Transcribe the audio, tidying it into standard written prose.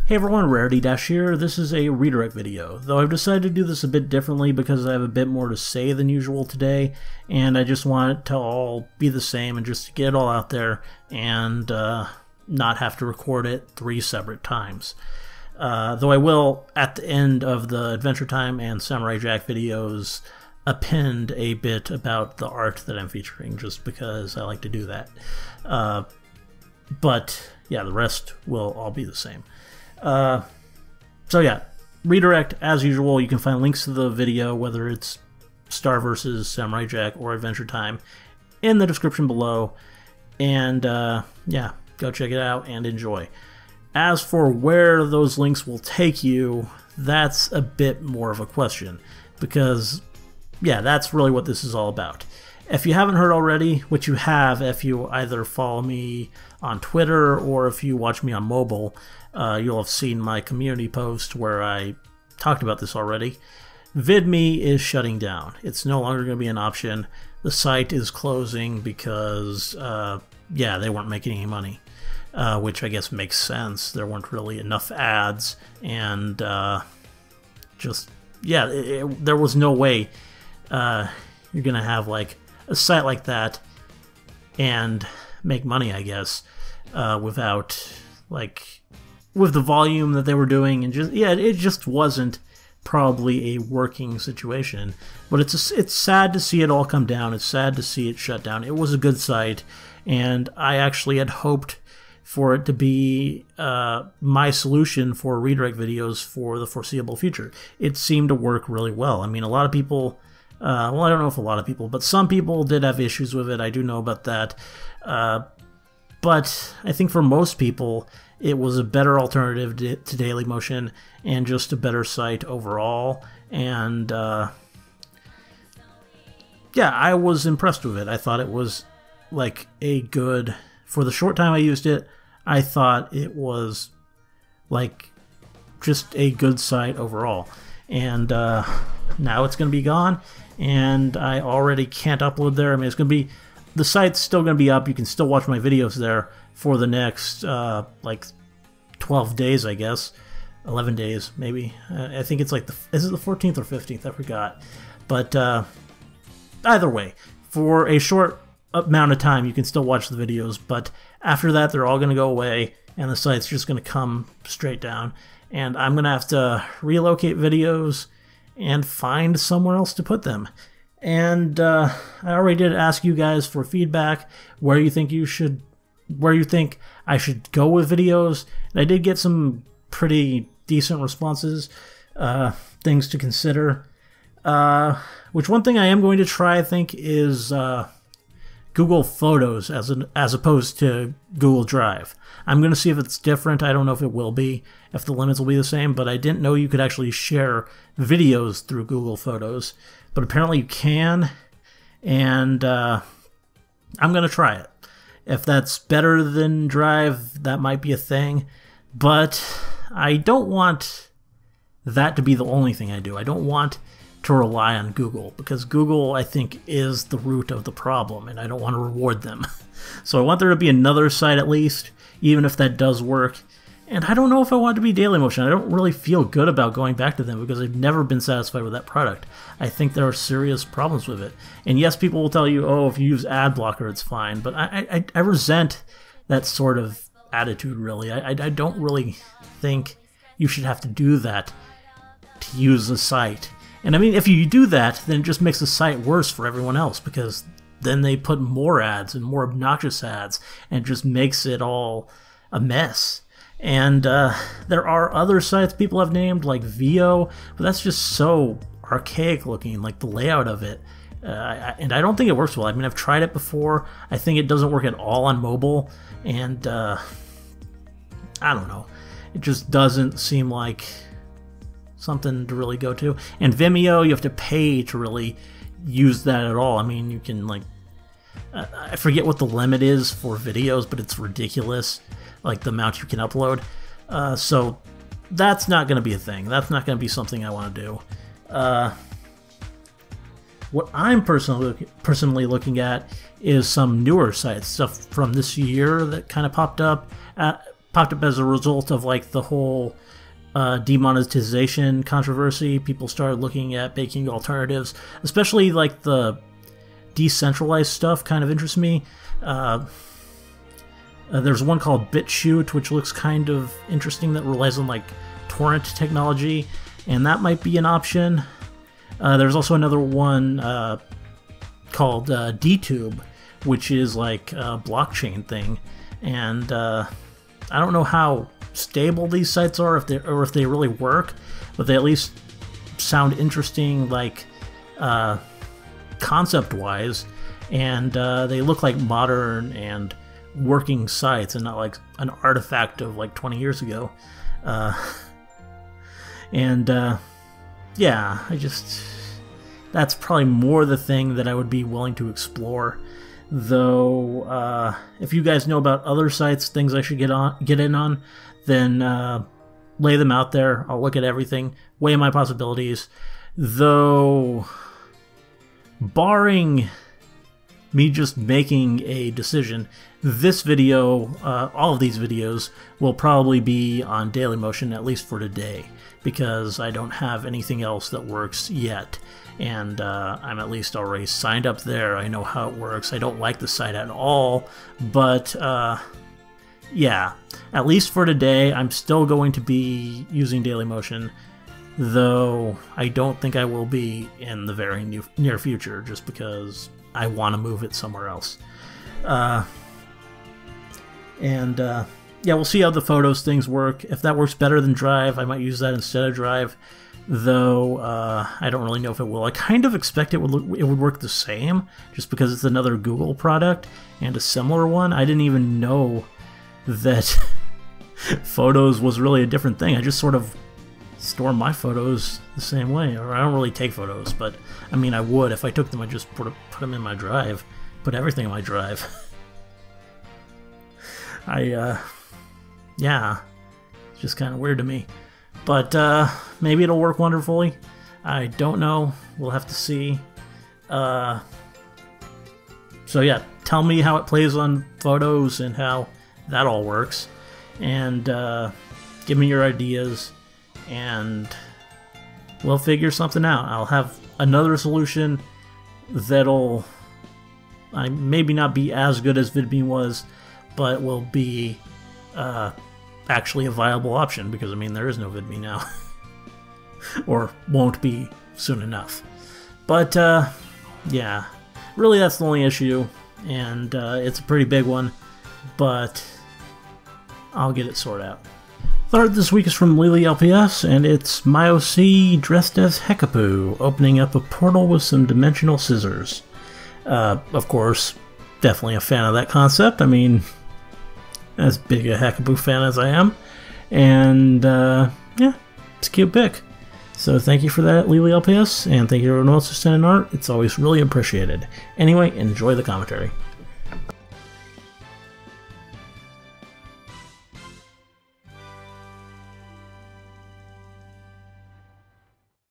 Hey everyone, Rarity Dash here. This is a redirect video, though I've decided to do this a bit differently because I have a bit more to say than usual today, and I just want it to all be the same and just get it all out there and not have to record it 3 separate times. Though I will, at the end of the Adventure Time and Samurai Jack videos, append a bit about the art that I'm featuring, just because I like to do that. But yeah, the rest will all be the same. So yeah, redirect as usual. You can find links to the video, whether it's Star vs. Samurai Jack or Adventure Time, in the description below. And yeah, go check it out and enjoy. As for where those links will take you, that's a bit more of a question, because yeah, that's really what this is all about. If you haven't heard already, which you have if you either follow me on Twitter or if you watch me on mobile, you'll have seen my community post where I talked about this already. VidMe is shutting down. It's no longer going to be an option. The site is closing because, yeah, they weren't making any money, which I guess makes sense. There weren't really enough ads, and just, yeah, there was no way you're going to have, like, a site like that and make money, I guess, without, like, with the volume that they were doing, and just, yeah, it just wasn't probably a working situation. But it's sad to see it all come down. It's sad to see it shut down. It was a good site, and I actually had hoped for it to be my solution for redirect videos for the foreseeable future. It seemed to work really well. I mean, a lot of people, well, I don't know if a lot of people, but some people did have issues with it. I do know about that. But I think for most people, it was a better alternative to Dailymotion and just a better site overall. And yeah, I was impressed with it. I thought it was like a good, for the short time I used it, I thought it was like just a good site overall. And now it's going to be gone, and I already can't upload there. I mean, it's going to be, the site's still going to be up. You can still watch my videos there for the next, like, 12 days, I guess. 11 days, maybe. I think it's like, is it the 14th or 15th? I forgot. But either way, for a short amount of time, you can still watch the videos. But after that, they're all going to go away, and the site's just going to come straight down. And I'm going to have to relocate videos and find somewhere else to put them. And I already did ask you guys for feedback, where you think I should go with videos. And I did get some pretty decent responses, things to consider. Which one thing I am going to try, I think, is Google Photos as opposed to Google Drive. I'm going to see if it's different. I don't know if it will be, if the limits will be the same, but I didn't know you could actually share videos through Google Photos. But apparently you can, and I'm going to try it. If that's better than Drive, that might be a thing. But I don't want that to be the only thing I do. I don't want to rely on Google, because Google, I think, is the root of the problem, and I don't want to reward them. So I want there to be another site at least, even if that does work. And I don't know if I want it to be Dailymotion. I don't really feel good about going back to them because I've never been satisfied with that product. I think there are serious problems with it. And yes, people will tell you, oh, if you use ad blocker, it's fine. But I resent that sort of attitude, really. I don't really think you should have to do that to use the site. And I mean, if you do that, then it just makes the site worse for everyone else, because then they put more ads and more obnoxious ads, and it just makes it all a mess. And there are other sites people have named, like Veo, but that's just so archaic looking, like the layout of it. And I don't think it works well. I mean, I've tried it before. I think it doesn't work at all on mobile, and I don't know. It just doesn't seem like something to really go to. And Vimeo, you have to pay to really use that at all. I mean, you can, like, I forget what the limit is for videos, but it's ridiculous, like the amount you can upload. So that's not going to be a thing. That's not going to be something I want to do. What I'm personally looking at is some newer sites, stuff from this year that kind of popped up popped up as a result of like the whole demonetization controversy. People started looking at making alternatives, especially like the decentralized stuff kind of interests me. There's one called BitChute, which looks kind of interesting, that relies on like torrent technology, and that might be an option. There's also another one called DTube, which is like a blockchain thing, and I don't know how stable these sites are, if they really work, but they at least sound interesting, like concept-wise, and they look like modern and working sites, and not like an artifact of like 20 years ago. Yeah, that's probably more the thing that I would be willing to explore. Though, if you guys know about other sites, things I should get in on, then lay them out there. I'll look at everything, weigh my possibilities. Though, barring me just making a decision, this video, all of these videos, will probably be on Dailymotion, at least for today, because I don't have anything else that works yet. And I'm at least already signed up there. I know how it works. I don't like the site at all, but yeah, at least for today, I'm still going to be using Dailymotion, though I don't think I will be in the very near future, just because I want to move it somewhere else. Yeah, we'll see how the photos things work. If that works better than Drive, I might use that instead of Drive, though I don't really know if it will. I kind of expect it would work the same, just because it's another Google product and a similar one. I didn't even know that Photos was really a different thing. I just sort of store my photos the same way, or I don't really take photos, but I mean I would if I took them. I'd just put them in my Drive, put everything in my Drive. Yeah, it's just kind of weird to me, but maybe it'll work wonderfully. I don't know. We'll have to see. So yeah, tell me how it plays on Photos and how that all works, and give me your ideas, and we'll figure something out. I'll have another solution that'll maybe not be as good as VidMe was, but will be actually a viable option, because I mean there is no VidMe now. Or won't be soon enough. But yeah, really that's the only issue, and it's a pretty big one, but I'll get it sorted out. Third this week is from Li Li LPS, and it's my OC dressed as Hekapoo, opening up a portal with some dimensional scissors. Of course, definitely a fan of that concept. I mean, as big a Hekapoo fan as I am, and yeah, it's a cute pick. So thank you for that, Li Li LPS, and thank you to everyone else who sent in art. It's always really appreciated. Anyway, enjoy the commentary.